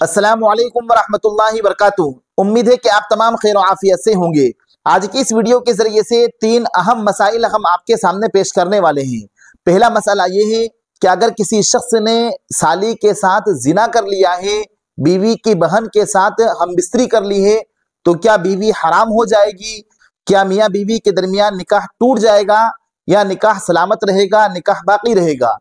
अस्सलामु अलैकुम वरहमतुल्लाहि वबरकातुहू। उम्मीद है कि आप तमाम खैर आफियत से होंगे। आज की इस वीडियो के जरिए से 3 अहम मसाइल हम आपके सामने पेश करने वाले हैं। पहला मसला ये है कि अगर किसी शख्स ने साली के साथ जिना कर लिया है, बीवी की बहन के साथ हम बिस्तरी कर ली है, तो क्या बीवी हराम हो जाएगी? क्या मियाँ बीवी के दरमियान निकाह टूट जाएगा या निकाह सलामत रहेगा, निकाह बाकी रहेगा?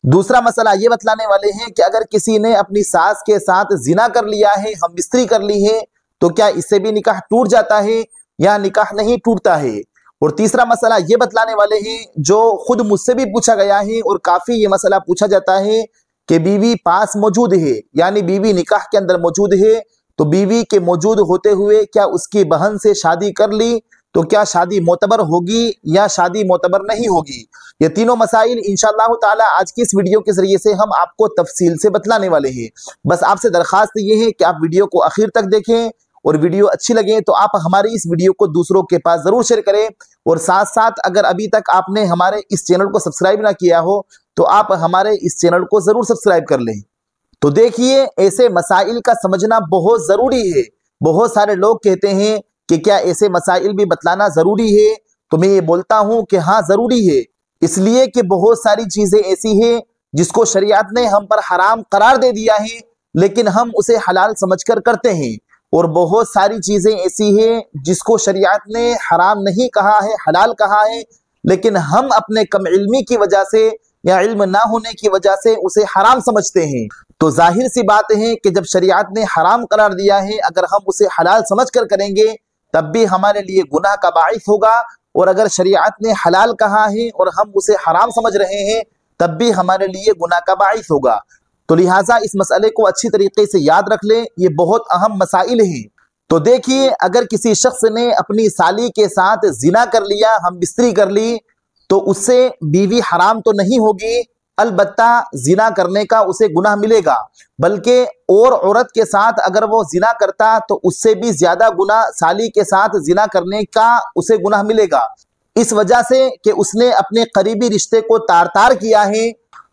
दूसरा मसला ये बतलाने वाले हैं कि अगर किसी ने अपनी सास के साथ जिना कर लिया है, हम बिस्तरी कर ली है, तो क्या इससे भी निकाह टूट जाता है या निकाह नहीं टूटता है? और तीसरा मसला ये बतलाने वाले हैं जो खुद मुझसे भी पूछा गया है और काफी ये मसला पूछा जाता है कि बीवी पास मौजूद है, यानी बीवी निकाह के अंदर मौजूद है, तो बीवी के मौजूद होते हुए क्या उसकी बहन से शादी कर ली तो क्या शादी मोतबर होगी या शादी मोतबर नहीं होगी? ये तीनों मसाइल इंशाअल्लाह ताला आज की इस वीडियो के जरिए से हम आपको तफसील से बतलाने वाले हैं। बस आपसे दरखास्त ये है कि आप वीडियो को आखिर तक देखें और वीडियो अच्छी लगे तो आप हमारी इस वीडियो को दूसरों के पास जरूर शेयर करें, और साथ साथ अगर अभी तक आपने हमारे इस चैनल को सब्सक्राइब ना किया हो तो आप हमारे इस चैनल को जरूर सब्सक्राइब कर लें। तो देखिए, ऐसे मसाइल का समझना बहुत जरूरी है। बहुत सारे लोग कहते हैं कि क्या ऐसे मसाइल भी बतलाना जरूरी है, तो मैं ये बोलता हूं कि हाँ जरूरी है, इसलिए कि बहुत सारी चीजें ऐसी हैं जिसको शरीयत ने हम पर हराम करार दे दिया है, लेकिन हम उसे हलाल समझकर करते हैं, और बहुत सारी चीजें ऐसी हैं जिसको शरीयत ने हराम नहीं कहा है, हलाल कहा है, लेकिन हम अपने कम इल्मी की वजह से या इल्म ना होने की वजह से उसे हराम समझते हैं। तो जाहिर सी बात है कि जब शरीयत ने हराम करार दिया है, अगर हम उसे हलाल समझकर करेंगे तब भी हमारे लिए गुनाह का बाइस होगा, और अगर शरीयत ने हलाल कहा है और हम उसे हराम समझ रहे हैं तब भी हमारे लिए गुनाह का बाइस होगा। तो लिहाजा इस मसले को अच्छी तरीके से याद रख लें, ये बहुत अहम मसाइल हैं। तो देखिए, अगर किसी शख्स ने अपनी साली के साथ जिना कर लिया, हम बिस्तरी कर ली, तो उससे बीवी हराम तो नहीं होगी, अलबत्ता जिना करने का उसे गुनाह मिलेगा, बल्कि और औरत के साथ अगर वो जिना करता तो उससे भी ज्यादा गुनाह साली के साथ जिना करने का उसे गुनाह मिलेगा, इस वजह से कि उसने अपने करीबी रिश्ते को तार तार किया है।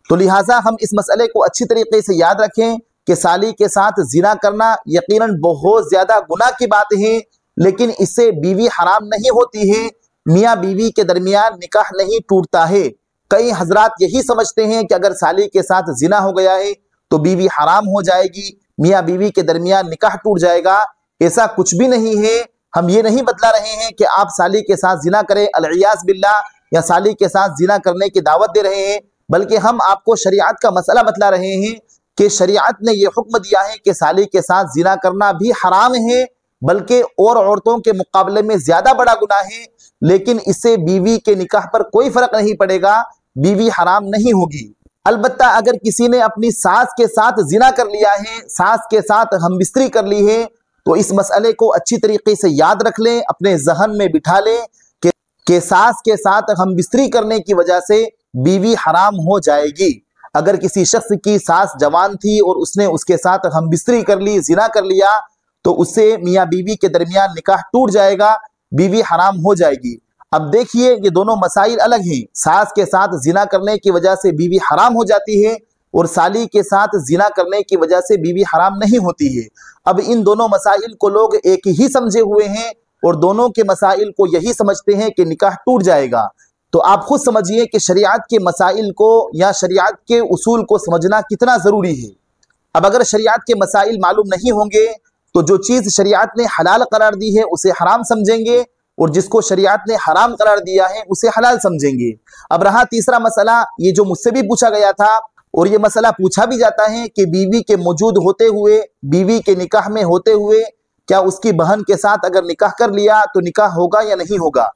तो लिहाजा हम इस मसले को अच्छी तरीके से याद रखें कि साली के साथ जिना करना यकीनन बहुत ज्यादा गुनाह की बात है, लेकिन इससे बीवी हराम नहीं होती है, मियाँ बीवी के दरमियान निकाह नहीं टूटता है। कई हजरात यही समझते हैं कि अगर साली के साथ जिना हो गया है तो बीवी हराम हो जाएगी, मियाँ बीवी के दरमियान निकाह टूट जाएगा। ऐसा कुछ भी नहीं है। हम ये नहीं बतला रहे हैं कि आप साली के साथ जिना करें अल-इयाज़ बिल्लाह, या साली के साथ जिना करने की दावत दे रहे हैं, बल्कि हम आपको शरीयत का मसला बतला रहे हैं कि शरीयत ने यह हुक्म दिया है कि साली के साथ जिना करना भी हराम है, बल्कि और औरतों के मुकाबले में ज्यादा बड़ा गुनाह है, लेकिन इससे बीवी के निकाह पर कोई फर्क नहीं पड़ेगा, बीवी हराम नहीं होगी। अलबत्ता अगर किसी ने अपनी सास के साथ जिना कर लिया है, सास के साथ हम बिस्तरी कर ली है, तो इस मसले को अच्छी तरीके से याद रख लें, अपने जहन में बिठा लें कि सास के साथ हम बिस्तरी करने की वजह से बीवी हराम हो जाएगी। अगर किसी शख्स की सास जवान थी और उसने उसके साथ हम बिस्तरी कर ली, जिना कर लिया, तो उससे मियाँ बीवी के दरमियान निकाह टूट जाएगा, बीवी हराम हो जाएगी। अब देखिए, ये दोनों मसाइल अलग हैं। सास के साथ जिना करने की वजह से बीवी हराम हो जाती है और साली के साथ जिना करने की वजह से बीवी हराम नहीं होती है। अब इन दोनों मसाइल को लोग एक ही समझे हुए हैं और दोनों के मसाइल को यही समझते हैं कि निकाह टूट जाएगा। तो आप खुद समझिए कि शरीयत के मसाइल को या शरीयत के उसूल को समझना कितना जरूरी है। अब अगर शरीयत के मसाइल मालूम नहीं होंगे तो जो चीज शरीयत ने हलाल करार दी है उसे हराम समझेंगे, और जिसको शरीयत ने हराम करार दिया है उसे हलाल समझेंगे। अब रहा तीसरा मसला, ये जो मुझसे भी पूछा गया था, और ये मसला पूछा भी जाता है कि बीवी के मौजूद होते हुए, बीवी के निकाह में होते हुए क्या उसकी बहन के साथ अगर निकाह कर लिया तो निकाह होगा या नहीं होगा?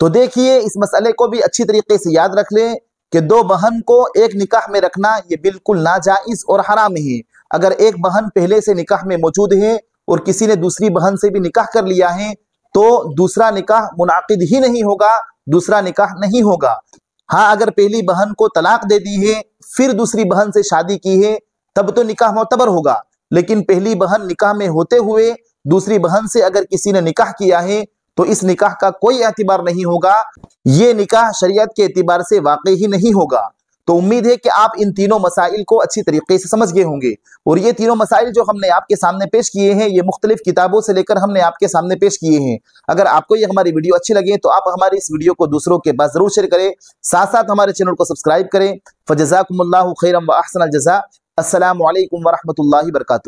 तो देखिए, इस मसले को भी अच्छी तरीके से याद रख लें कि दो बहन को एक निकाह में रखना ये बिल्कुल नाजायज और हराम है। अगर एक बहन पहले से निकाह में मौजूद है और किसी ने दूसरी बहन से भी निकाह कर लिया है तो दूसरा निकाह मुनाकिद ही नहीं होगा, दूसरा निकाह नहीं होगा। हाँ, अगर पहली बहन को तलाक दे दी है फिर दूसरी बहन से शादी की है तब तो निकाह मोतबर होगा, लेकिन पहली बहन निकाह में होते हुए दूसरी बहन से अगर किसी ने निकाह किया है तो इस निकाह का कोई एतबार नहीं होगा, ये निकाह शरीयत के एतबार से वाकई ही नहीं होगा। तो उम्मीद है कि आप इन तीनों मसाइल को अच्छी तरीके से समझ गए होंगे। और ये तीनों मसाइल जो हमने आपके सामने पेश किए हैं, ये मुख्तलिफ किताबों से लेकर हमने आपके सामने पेश किए हैं। अगर आपको ये हमारी वीडियो अच्छी लगे तो आप हमारी इस वीडियो को दूसरों के पास जरूर शेयर करें, साथ साथ हमारे चैनल को सब्सक्राइब करें। फजज़ाकुमुल्लाहु खैरन व अहसनल जज़ा। अस्सलामु अलैकुम व रहमतुल्लाहि व बरकातुहू।